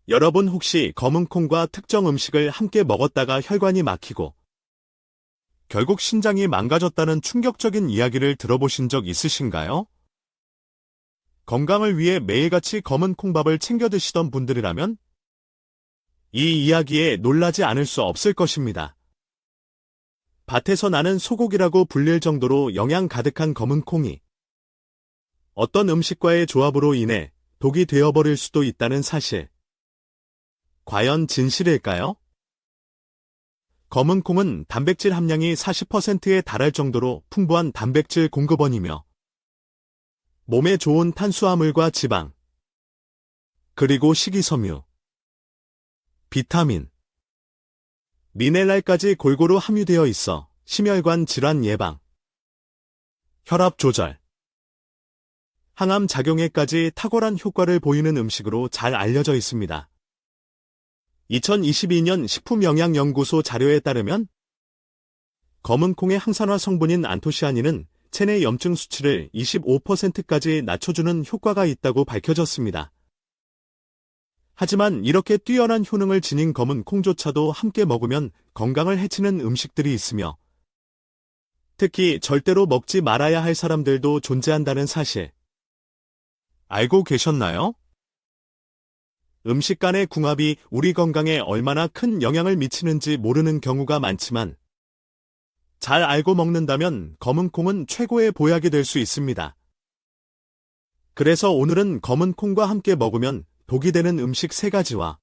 여러분 혹시 검은 콩과 특정 음식을 함께 먹었다가 혈관이 막히고 결국 신장이 망가졌다는 충격적인 이야기를 들어보신 적 있으신가요? 건강을 위해 매일같이 검은 콩밥을 챙겨 드시던 분들이라면 이 이야기에 놀라지 않을 수 없을 것입니다. 밭에서 나는 소고기라고 불릴 정도로 영양 가득한 검은 콩이 어떤 음식과의 조합으로 인해 독이 되어버릴 수도 있다는 사실. 과연 진실일까요? 검은 콩은 단백질 함량이 40%에 달할 정도로 풍부한 단백질 공급원이며 몸에 좋은 탄수화물과 지방, 그리고 식이섬유, 비타민, 미네랄까지 골고루 함유되어 있어 심혈관 질환 예방, 혈압 조절, 항암 작용에까지 탁월한 효과를 보이는 음식으로 잘 알려져 있습니다. 2022년 식품영양연구소 자료에 따르면 검은 콩의 항산화 성분인 안토시아닌은 체내 염증 수치를 25%까지 낮춰주는 효과가 있다고 밝혀졌습니다. 하지만 이렇게 뛰어난 효능을 지닌 검은 콩조차도 함께 먹으면 건강을 해치는 음식들이 있으며 특히 절대로 먹지 말아야 할 사람들도 존재한다는 사실. 알고 계셨나요? 음식 간의 궁합이 우리 건강에 얼마나 큰 영향을 미치는지 모르는 경우가 많지만 잘 알고 먹는다면 검은 콩은 최고의 보약이 될 수 있습니다. 그래서 오늘은 검은 콩과 함께 먹으면 독이 되는 음식 3가지와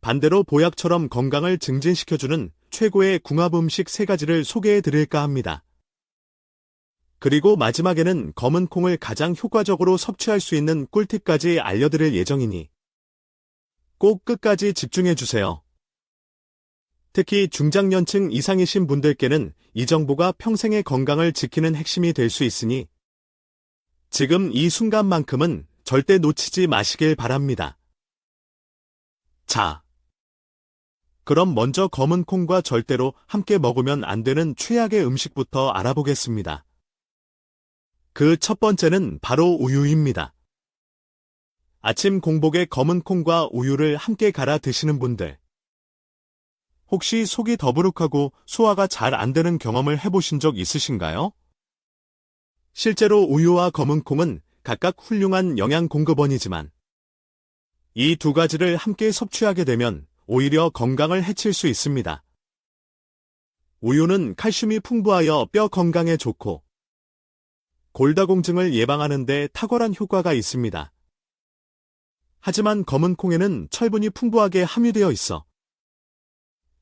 반대로 보약처럼 건강을 증진시켜주는 최고의 궁합 음식 3가지를 소개해 드릴까 합니다. 그리고 마지막에는 검은 콩을 가장 효과적으로 섭취할 수 있는 꿀팁까지 알려드릴 예정이니 꼭 끝까지 집중해주세요. 특히 중장년층 이상이신 분들께는 이 정보가 평생의 건강을 지키는 핵심이 될 수 있으니 지금 이 순간만큼은 절대 놓치지 마시길 바랍니다. 자, 그럼 먼저 검은 콩과 절대로 함께 먹으면 안 되는 최악의 음식부터 알아보겠습니다. 그 첫 번째는 바로 우유입니다. 아침 공복에 검은 콩과 우유를 함께 갈아 드시는 분들. 혹시 속이 더부룩하고 소화가 잘 안 되는 경험을 해보신 적 있으신가요? 실제로 우유와 검은 콩은 각각 훌륭한 영양 공급원이지만 이 2가지를 함께 섭취하게 되면 오히려 건강을 해칠 수 있습니다. 우유는 칼슘이 풍부하여 뼈 건강에 좋고 골다공증을 예방하는 데 탁월한 효과가 있습니다. 하지만 검은 콩에는 철분이 풍부하게 함유되어 있어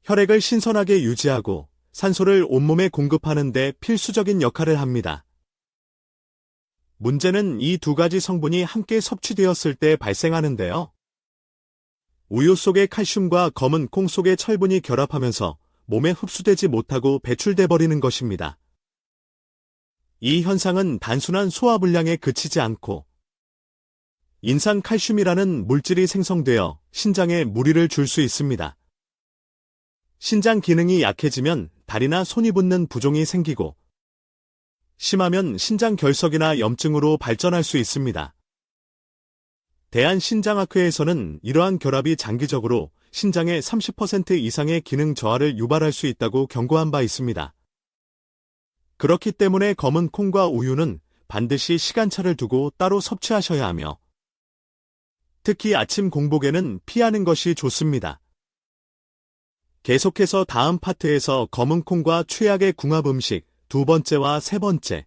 혈액을 신선하게 유지하고 산소를 온몸에 공급하는 데 필수적인 역할을 합니다. 문제는 이 2가지 성분이 함께 섭취되었을 때 발생하는데요. 우유 속의 칼슘과 검은 콩 속의 철분이 결합하면서 몸에 흡수되지 못하고 배출돼 버리는 것입니다. 이 현상은 단순한 소화불량에 그치지 않고 인산 칼슘이라는 물질이 생성되어 신장에 무리를 줄 수 있습니다. 신장 기능이 약해지면 다리나 손이 붓는 부종이 생기고 심하면 신장 결석이나 염증으로 발전할 수 있습니다. 대한신장학회에서는 이러한 결합이 장기적으로 신장의 30% 이상의 기능 저하를 유발할 수 있다고 경고한 바 있습니다. 그렇기 때문에 검은 콩과 우유는 반드시 시간차를 두고 따로 섭취하셔야 하며 특히 아침 공복에는 피하는 것이 좋습니다. 계속해서 다음 파트에서 검은 콩과 최악의 궁합 음식 2번째와 3번째,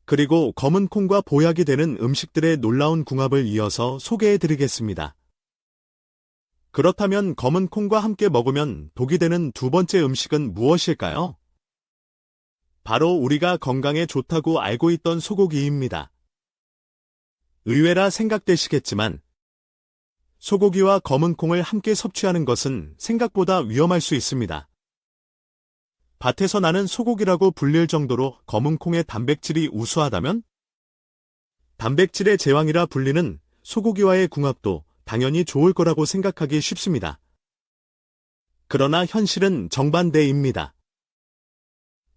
그리고 검은 콩과 보약이 되는 음식들의 놀라운 궁합을 이어서 소개해드리겠습니다. 그렇다면 검은 콩과 함께 먹으면 독이 되는 2번째 음식은 무엇일까요? 바로 우리가 건강에 좋다고 알고 있던 소고기입니다. 의외라 생각되시겠지만 소고기와 검은 콩을 함께 섭취하는 것은 생각보다 위험할 수 있습니다. 밭에서 나는 소고기라고 불릴 정도로 검은 콩의 단백질이 우수하다면 단백질의 제왕이라 불리는 소고기와의 궁합도 당연히 좋을 거라고 생각하기 쉽습니다. 그러나 현실은 정반대입니다.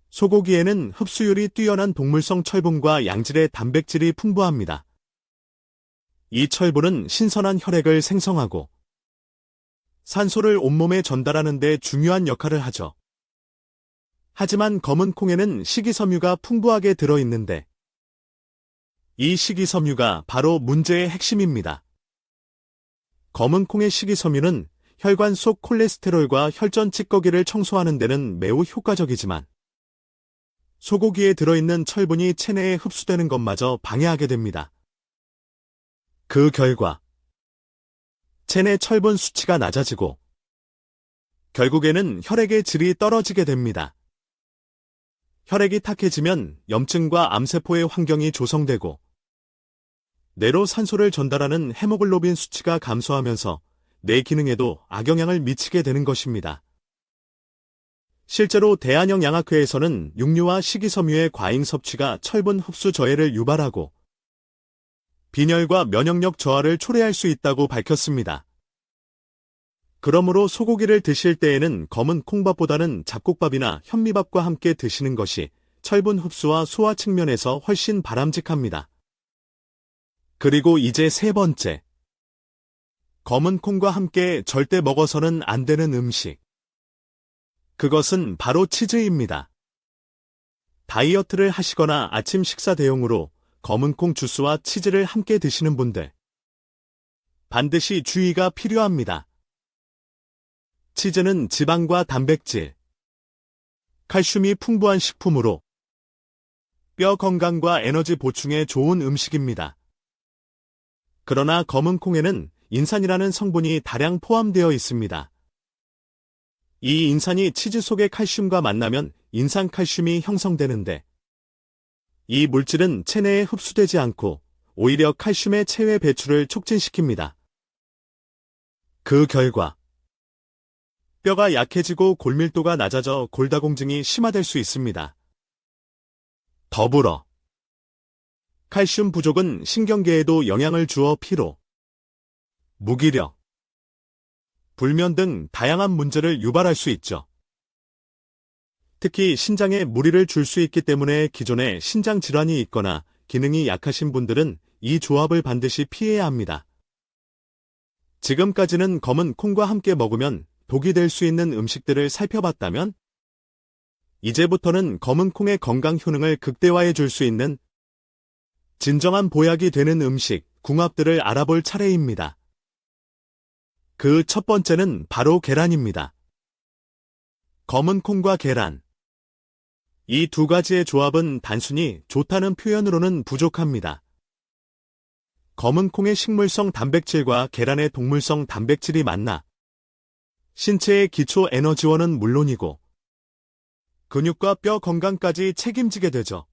소고기에는 흡수율이 뛰어난 동물성 철분과 양질의 단백질이 풍부합니다. 이 철분은 신선한 혈액을 생성하고 산소를 온몸에 전달하는 데 중요한 역할을 하죠. 하지만 검은 콩에는 식이섬유가 풍부하게 들어있는데 이 식이섬유가 바로 문제의 핵심입니다. 검은 콩의 식이섬유는 혈관 속 콜레스테롤과 혈전 찌꺼기를 청소하는 데는 매우 효과적이지만 소고기에 들어있는 철분이 체내에 흡수되는 것마저 방해하게 됩니다. 그 결과 체내 철분 수치가 낮아지고 결국에는 혈액의 질이 떨어지게 됩니다. 혈액이 탁해지면 염증과 암세포의 환경이 조성되고 뇌로 산소를 전달하는 헤모글로빈 수치가 감소하면서 뇌 기능에도 악영향을 미치게 되는 것입니다. 실제로 대한영양학회에서는 육류와 식이섬유의 과잉 섭취가 철분 흡수 저해를 유발하고 빈혈과 면역력 저하를 초래할 수 있다고 밝혔습니다. 그러므로 소고기를 드실 때에는 검은 콩밥보다는 잡곡밥이나 현미밥과 함께 드시는 것이 철분 흡수와 소화 측면에서 훨씬 바람직합니다. 그리고 이제 세 번째. 검은 콩과 함께 절대 먹어서는 안 되는 음식. 그것은 바로 치즈입니다. 다이어트를 하시거나 아침 식사 대용으로 검은 콩 주스와 치즈를 함께 드시는 분들. 반드시 주의가 필요합니다. 치즈는 지방과 단백질, 칼슘이 풍부한 식품으로 뼈 건강과 에너지 보충에 좋은 음식입니다. 그러나 검은 콩에는 인산이라는 성분이 다량 포함되어 있습니다. 이 인산이 치즈 속의 칼슘과 만나면 인산칼슘이 형성되는데 이 물질은 체내에 흡수되지 않고 오히려 칼슘의 체외 배출을 촉진시킵니다. 그 결과 뼈가 약해지고 골밀도가 낮아져 골다공증이 심화될 수 있습니다. 더불어 칼슘 부족은 신경계에도 영향을 주어 피로, 무기력, 불면 등 다양한 문제를 유발할 수 있죠. 특히 신장에 무리를 줄 수 있기 때문에 기존에 신장 질환이 있거나 기능이 약하신 분들은 이 조합을 반드시 피해야 합니다. 지금까지는 검은 콩과 함께 먹으면 독이 될 수 있는 음식들을 살펴봤다면 이제부터는 검은 콩의 건강 효능을 극대화해 줄 수 있는 진정한 보약이 되는 음식, 궁합들을 알아볼 차례입니다. 그 첫 번째는 바로 계란입니다. 검은 콩과 계란. 이 두 가지의 조합은 단순히 좋다는 표현으로는 부족합니다. 검은 콩의 식물성 단백질과 계란의 동물성 단백질이 만나 신체의 기초 에너지원은 물론이고 근육과 뼈 건강까지 책임지게 되죠.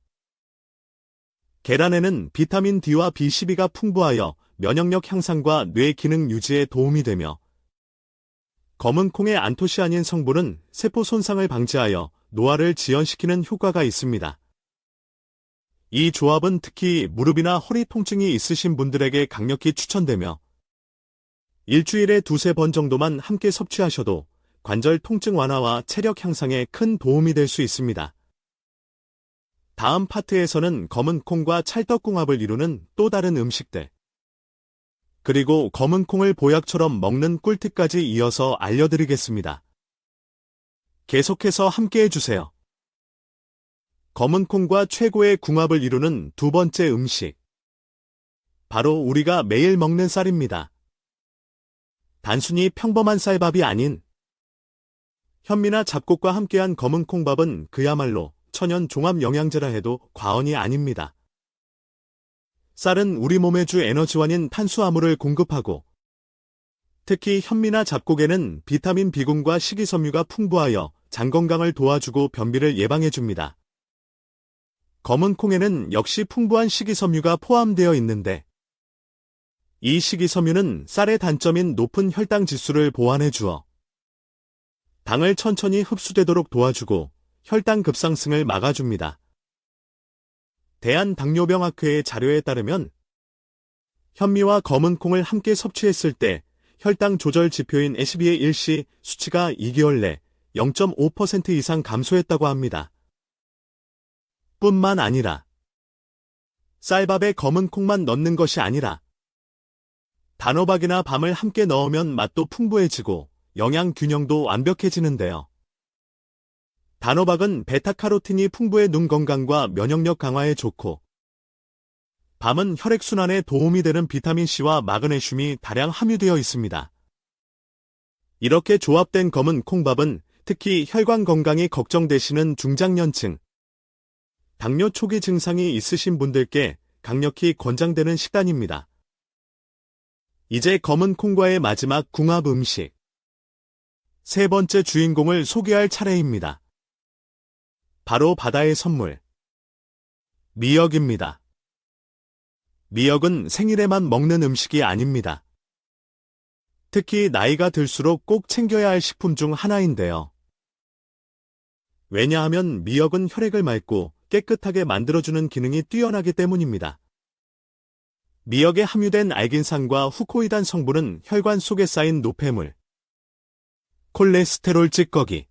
계란에는 비타민 D와 B12가 풍부하여 면역력 향상과 뇌 기능 유지에 도움이 되며 검은 콩의 안토시아닌 성분은 세포 손상을 방지하여 노화를 지연시키는 효과가 있습니다. 이 조합은 특히 무릎이나 허리 통증이 있으신 분들에게 강력히 추천되며 일주일에 두세 번 정도만 함께 섭취하셔도 관절 통증 완화와 체력 향상에 큰 도움이 될 수 있습니다. 다음 파트에서는 검은 콩과 찰떡궁합을 이루는 또 다른 음식들, 그리고 검은 콩을 보약처럼 먹는 꿀팁까지 이어서 알려드리겠습니다. 계속해서 함께해 주세요. 검은 콩과 최고의 궁합을 이루는 두 번째 음식. 바로 우리가 매일 먹는 쌀입니다. 단순히 평범한 쌀밥이 아닌 현미나 잡곡과 함께한 검은 콩밥은 그야말로 천연 종합 영양제라 해도 과언이 아닙니다. 쌀은 우리 몸에 주 에너지원인 탄수화물을 공급하고 특히 현미나 잡곡에는 비타민 B군과 식이섬유가 풍부하여 장 건강을 도와주고 변비를 예방해줍니다. 검은 콩에는 역시 풍부한 식이섬유가 포함되어 있는데 이 식이섬유는 쌀의 단점인 높은 혈당 지수를 보완해 주어 당을 천천히 흡수되도록 도와주고 혈당 급상승을 막아줍니다. 대한당뇨병학회의 자료에 따르면 현미와 검은 콩을 함께 섭취했을 때 혈당 조절 지표인 HbA1c 수치가 2개월 내 0.5% 이상 감소했다고 합니다. 뿐만 아니라 쌀밥에 검은 콩만 넣는 것이 아니라 단호박이나 밤을 함께 넣으면 맛도 풍부해지고 영양 균형도 완벽해지는데요. 단호박은 베타카로틴이 풍부해 눈 건강과 면역력 강화에 좋고, 밤은 혈액순환에 도움이 되는 비타민C와 마그네슘이 다량 함유되어 있습니다. 이렇게 조합된 검은 콩밥은 특히 혈관 건강이 걱정되시는 중장년층, 당뇨 초기 증상이 있으신 분들께 강력히 권장되는 식단입니다. 이제 검은 콩과의 마지막 궁합 음식. 세 번째 주인공을 소개할 차례입니다. 바로 바다의 선물, 미역입니다. 미역은 생일에만 먹는 음식이 아닙니다. 특히 나이가 들수록 꼭 챙겨야 할 식품 중 하나인데요. 왜냐하면 미역은 혈액을 맑고 깨끗하게 만들어주는 기능이 뛰어나기 때문입니다. 미역에 함유된 알긴산과 후코이단 성분은 혈관 속에 쌓인 노폐물, 콜레스테롤 찌꺼기,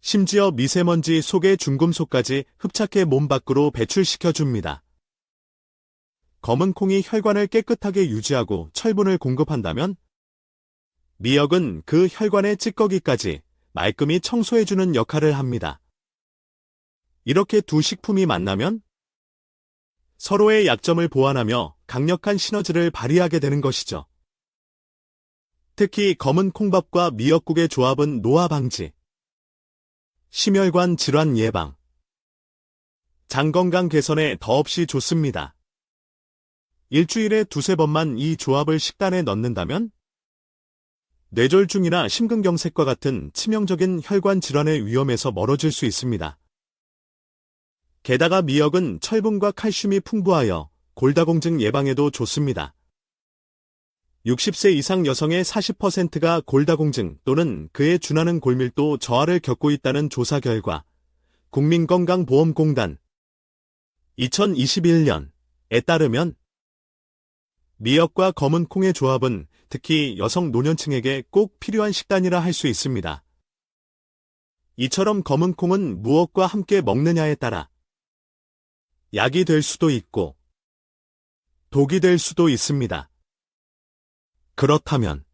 심지어 미세먼지 속의 중금속까지 흡착해 몸 밖으로 배출시켜줍니다. 검은 콩이 혈관을 깨끗하게 유지하고 철분을 공급한다면 미역은 그 혈관의 찌꺼기까지 말끔히 청소해주는 역할을 합니다. 이렇게 두 식품이 만나면 서로의 약점을 보완하며 강력한 시너지를 발휘하게 되는 것이죠. 특히 검은 콩밥과 미역국의 조합은 노화 방지, 심혈관 질환 예방, 장 건강 개선에 더없이 좋습니다. 일주일에 두세 번만 이 조합을 식단에 넣는다면 뇌졸중이나 심근경색과 같은 치명적인 혈관 질환의 위험에서 멀어질 수 있습니다. 게다가 미역은 철분과 칼슘이 풍부하여 골다공증 예방에도 좋습니다. 60세 이상 여성의 40%가 골다공증 또는 그에 준하는 골밀도 저하를 겪고 있다는 조사 결과 국민건강보험공단 2021년에 따르면 미역과 검은 콩의 조합은 특히 여성 노년층에게 꼭 필요한 식단이라 할 수 있습니다. 이처럼 검은 콩은 무엇과 함께 먹느냐에 따라 약이 될 수도 있고 독이 될 수도 있습니다. 그렇다면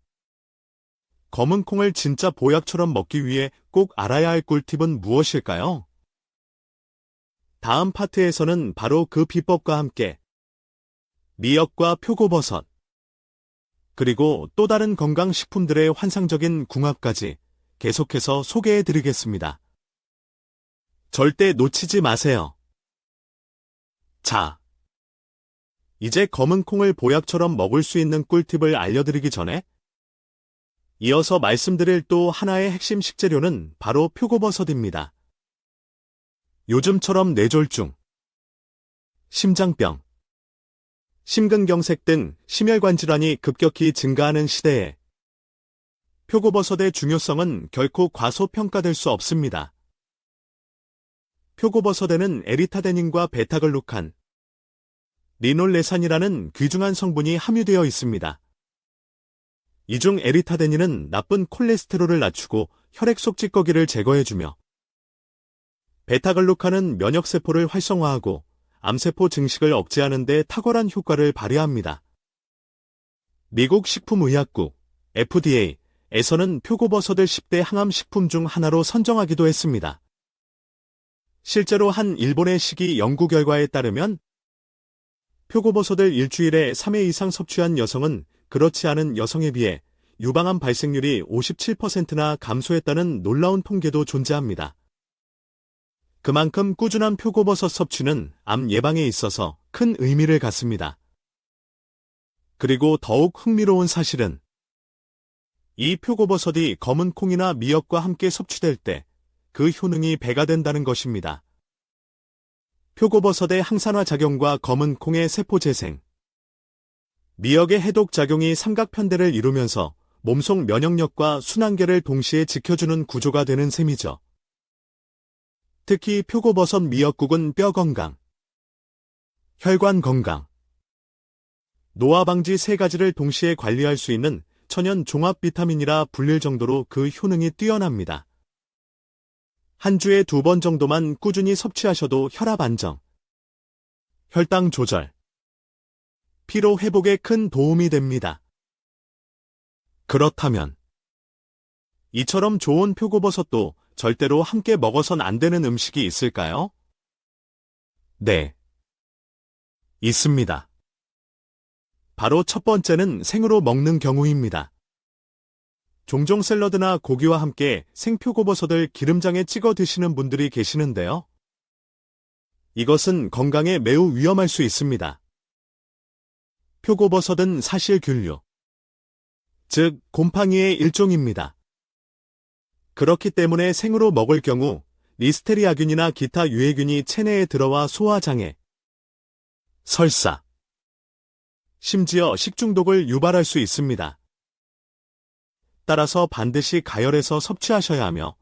검은 콩을 진짜 보약처럼 먹기 위해 꼭 알아야 할 꿀팁은 무엇일까요? 다음 파트에서는 바로 그 비법과 함께 미역과 표고버섯, 그리고 또 다른 건강식품들의 환상적인 궁합까지 계속해서 소개해드리겠습니다. 절대 놓치지 마세요. 자, 이제 검은 콩을 보약처럼 먹을 수 있는 꿀팁을 알려드리기 전에 이어서 말씀드릴 또 하나의 핵심 식재료는 바로 표고버섯입니다. 요즘처럼 뇌졸중, 심장병, 심근경색 등 심혈관 질환이 급격히 증가하는 시대에 표고버섯의 중요성은 결코 과소평가될 수 없습니다. 표고버섯에는 에리타데닌과 베타글루칸, 리놀레산이라는 귀중한 성분이 함유되어 있습니다. 이 중 에리타데닌은 나쁜 콜레스테롤을 낮추고 혈액 속 찌꺼기를 제거해주며 베타글루칸은 면역세포를 활성화하고 암세포 증식을 억제하는 데 탁월한 효과를 발휘합니다. 미국 식품의약국 FDA에서는 표고버섯을 10대 항암식품 중 하나로 선정하기도 했습니다. 실제로 한 일본의 식이 연구 결과에 따르면 표고버섯을 일주일에 3회 이상 섭취한 여성은 그렇지 않은 여성에 비해 유방암 발생률이 57%나 감소했다는 놀라운 통계도 존재합니다. 그만큼 꾸준한 표고버섯 섭취는 암 예방에 있어서 큰 의미를 갖습니다. 그리고 더욱 흥미로운 사실은 이 표고버섯이 검은 콩이나 미역과 함께 섭취될 때 그 효능이 배가 된다는 것입니다. 표고버섯의 항산화 작용과 검은 콩의 세포 재생, 미역의 해독 작용이 삼각편대를 이루면서 몸속 면역력과 순환계를 동시에 지켜주는 구조가 되는 셈이죠. 특히 표고버섯 미역국은 뼈 건강, 혈관 건강, 노화 방지 세 가지를 동시에 관리할 수 있는 천연 종합 비타민이라 불릴 정도로 그 효능이 뛰어납니다. 한 주에 2번 정도만 꾸준히 섭취하셔도 혈압 안정, 혈당 조절, 피로 회복에 큰 도움이 됩니다. 그렇다면 이처럼 좋은 표고버섯도 절대로 함께 먹어선 안 되는 음식이 있을까요? 네, 있습니다. 바로 첫 번째는 생으로 먹는 경우입니다. 종종 샐러드나 고기와 함께 생표고버섯을 기름장에 찍어 드시는 분들이 계시는데요. 이것은 건강에 매우 위험할 수 있습니다. 표고버섯은 사실균류, 즉 곰팡이의 일종입니다. 그렇기 때문에 생으로 먹을 경우 리스테리아균이나 기타 유해균이 체내에 들어와 소화장애, 설사, 심지어 식중독을 유발할 수 있습니다. 따라서 반드시 가열해서 섭취하셔야 하며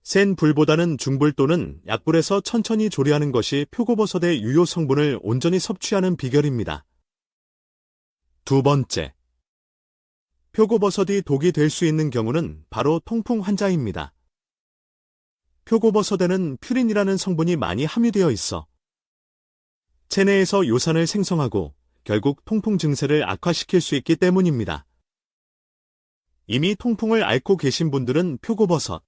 센 불보다는 중불 또는 약불에서 천천히 조리하는 것이 표고버섯의 유효 성분을 온전히 섭취하는 비결입니다. 두 번째, 표고버섯이 독이 될 수 있는 경우는 바로 통풍 환자입니다. 표고버섯에는 퓨린이라는 성분이 많이 함유되어 있어 체내에서 요산을 생성하고 결국 통풍 증세를 악화시킬 수 있기 때문입니다. 이미 통풍을 앓고 계신 분들은 표고버섯,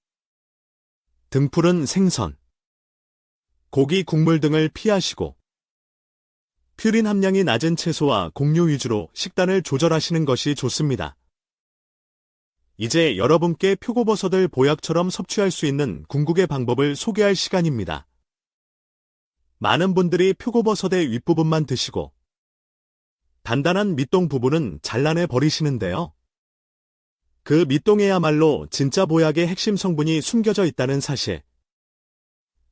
등푸른 생선, 고기 국물 등을 피하시고 퓨린 함량이 낮은 채소와 곡류 위주로 식단을 조절하시는 것이 좋습니다. 이제 여러분께 표고버섯을 보약처럼 섭취할 수 있는 궁극의 방법을 소개할 시간입니다. 많은 분들이 표고버섯의 윗부분만 드시고 단단한 밑동 부분은 잘라내 버리시는데요. 그 밑동에야말로 진짜 보약의 핵심 성분이 숨겨져 있다는 사실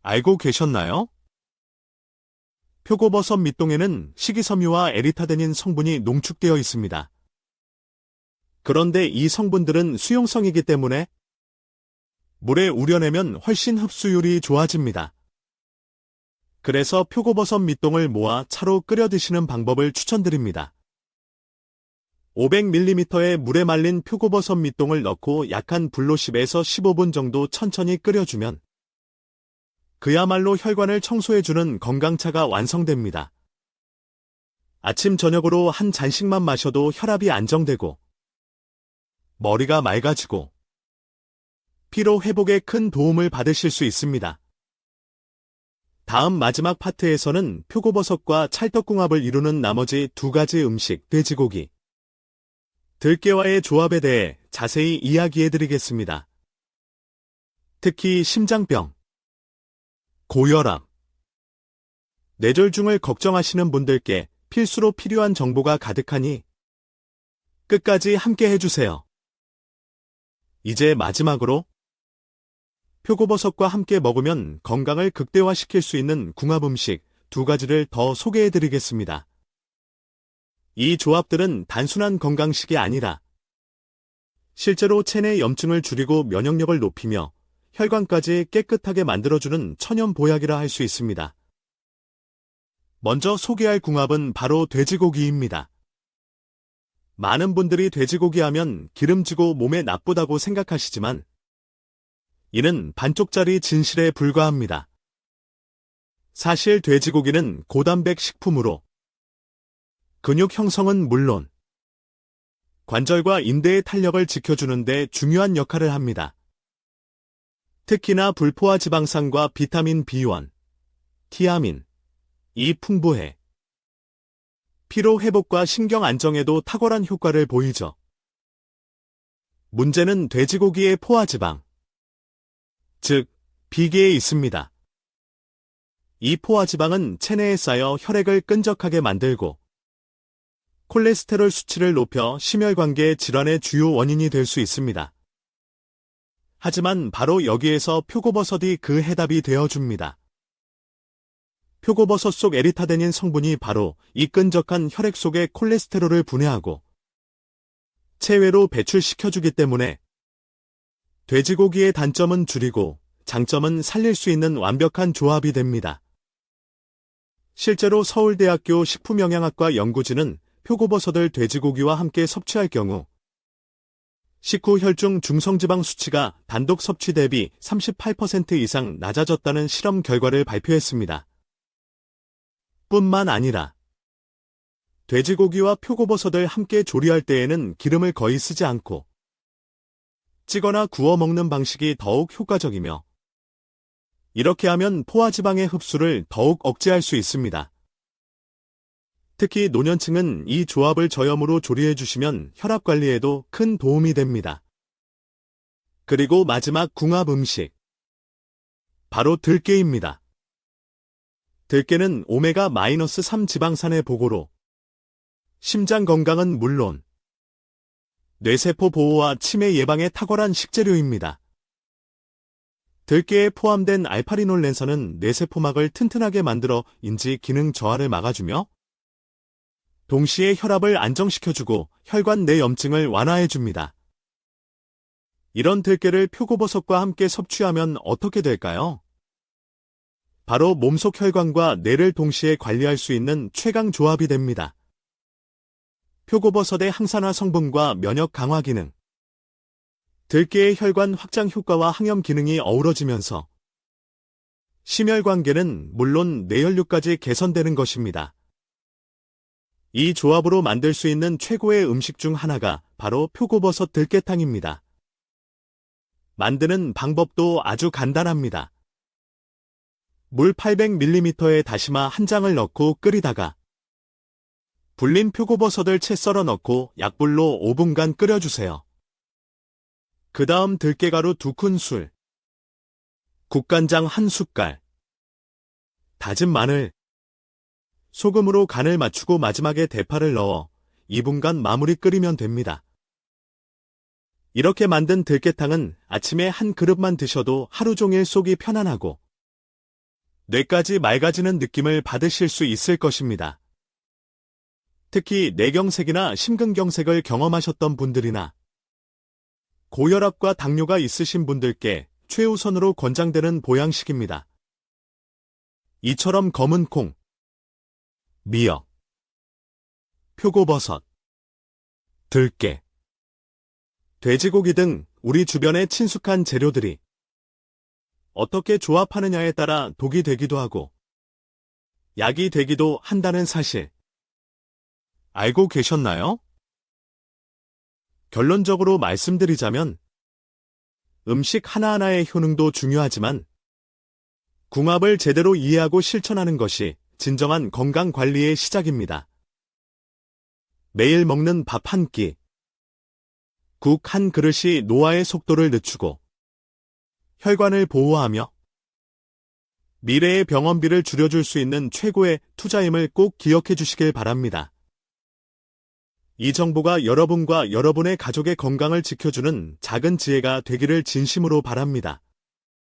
알고 계셨나요? 표고버섯 밑동에는 식이섬유와 에리타데닌 성분이 농축되어 있습니다. 그런데 이 성분들은 수용성이기 때문에 물에 우려내면 훨씬 흡수율이 좋아집니다. 그래서 표고버섯 밑동을 모아 차로 끓여 드시는 방법을 추천드립니다. 500ml의 물에 말린 표고버섯 밑동을 넣고 약한 불로 10에서 15분 정도 천천히 끓여주면 그야말로 혈관을 청소해주는 건강차가 완성됩니다. 아침 저녁으로 한 잔씩만 마셔도 혈압이 안정되고 머리가 맑아지고 피로 회복에 큰 도움을 받으실 수 있습니다. 다음 마지막 파트에서는 표고버섯과 찰떡궁합을 이루는 나머지 두 가지 음식, 돼지고기, 들깨와의 조합에 대해 자세히 이야기해드리겠습니다. 특히 심장병, 고혈압, 뇌졸중을 걱정하시는 분들께 필수로 필요한 정보가 가득하니 끝까지 함께 해주세요. 이제 마지막으로 표고버섯과 함께 먹으면 건강을 극대화시킬 수 있는 궁합 음식 두 가지를 더 소개해드리겠습니다. 이 조합들은 단순한 건강식이 아니라 실제로 체내 염증을 줄이고 면역력을 높이며 혈관까지 깨끗하게 만들어주는 천연 보약이라 할 수 있습니다. 먼저 소개할 궁합은 바로 돼지고기입니다. 많은 분들이 돼지고기 하면 기름지고 몸에 나쁘다고 생각하시지만 이는 반쪽짜리 진실에 불과합니다. 사실 돼지고기는 고단백 식품으로 근육 형성은 물론 관절과 인대의 탄력을 지켜주는 데 중요한 역할을 합니다. 특히나 불포화 지방산과 비타민 B1, 티아민, 이 풍부해 피로 회복과 신경 안정에도 탁월한 효과를 보이죠. 문제는 돼지고기의 포화지방, 즉 비계에 있습니다. 이 포화지방은 체내에 쌓여 혈액을 끈적하게 만들고 콜레스테롤 수치를 높여 심혈관계 질환의 주요 원인이 될 수 있습니다. 하지만 바로 여기에서 표고버섯이 그 해답이 되어줍니다. 표고버섯 속 에리타데닌 성분이 바로 이 끈적한 혈액 속의 콜레스테롤을 분해하고 체외로 배출시켜주기 때문에 돼지고기의 단점은 줄이고 장점은 살릴 수 있는 완벽한 조합이 됩니다. 실제로 서울대학교 식품영양학과 연구진은 표고버섯을 돼지고기와 함께 섭취할 경우 식후 혈중 중성지방 수치가 단독 섭취 대비 38% 이상 낮아졌다는 실험 결과를 발표했습니다. 뿐만 아니라 돼지고기와 표고버섯을 함께 조리할 때에는 기름을 거의 쓰지 않고 찌거나 구워 먹는 방식이 더욱 효과적이며 이렇게 하면 포화지방의 흡수를 더욱 억제할 수 있습니다. 특히 노년층은 이 조합을 저염으로 조리해 주시면 혈압 관리에도 큰 도움이 됩니다. 그리고 마지막 궁합 음식. 바로 들깨입니다. 들깨는 오메가-3 지방산의 보고로 심장 건강은 물론 뇌세포 보호와 치매 예방에 탁월한 식재료입니다. 들깨에 포함된 알파리놀렌산은 뇌세포막을 튼튼하게 만들어 인지 기능 저하를 막아주며 동시에 혈압을 안정시켜주고 혈관 내 염증을 완화해줍니다. 이런 들깨를 표고버섯과 함께 섭취하면 어떻게 될까요? 바로 몸속 혈관과 뇌를 동시에 관리할 수 있는 최강 조합이 됩니다. 표고버섯의 항산화 성분과 면역 강화 기능, 들깨의 혈관 확장 효과와 항염 기능이 어우러지면서 심혈관계는 물론 뇌혈류까지 개선되는 것입니다. 이 조합으로 만들 수 있는 최고의 음식 중 하나가 바로 표고버섯 들깨탕입니다. 만드는 방법도 아주 간단합니다. 물 800ml에 다시마 한 장을 넣고 끓이다가 불린 표고버섯을 채 썰어 넣고 약불로 5분간 끓여주세요. 그 다음 들깨가루 2큰술, 국간장 1숟갈, 다진 마늘, 소금으로 간을 맞추고 마지막에 대파를 넣어 2분간 마무리 끓이면 됩니다. 이렇게 만든 들깨탕은 아침에 한 그릇만 드셔도 하루 종일 속이 편안하고 뇌까지 맑아지는 느낌을 받으실 수 있을 것입니다. 특히 뇌경색이나 심근경색을 경험하셨던 분들이나 고혈압과 당뇨가 있으신 분들께 최우선으로 권장되는 보양식입니다. 이처럼 검은 콩, 미역, 표고버섯, 들깨, 돼지고기 등 우리 주변의 친숙한 재료들이 어떻게 조합하느냐에 따라 독이 되기도 하고 약이 되기도 한다는 사실 알고 계셨나요? 결론적으로 말씀드리자면 음식 하나하나의 효능도 중요하지만 궁합을 제대로 이해하고 실천하는 것이 진정한 건강 관리의 시작입니다. 매일 먹는 밥 한 끼, 국 한 그릇이 노화의 속도를 늦추고 혈관을 보호하며 미래의 병원비를 줄여줄 수 있는 최고의 투자임을 꼭 기억해 주시길 바랍니다. 이 정보가 여러분과 여러분의 가족의 건강을 지켜주는 작은 지혜가 되기를 진심으로 바랍니다.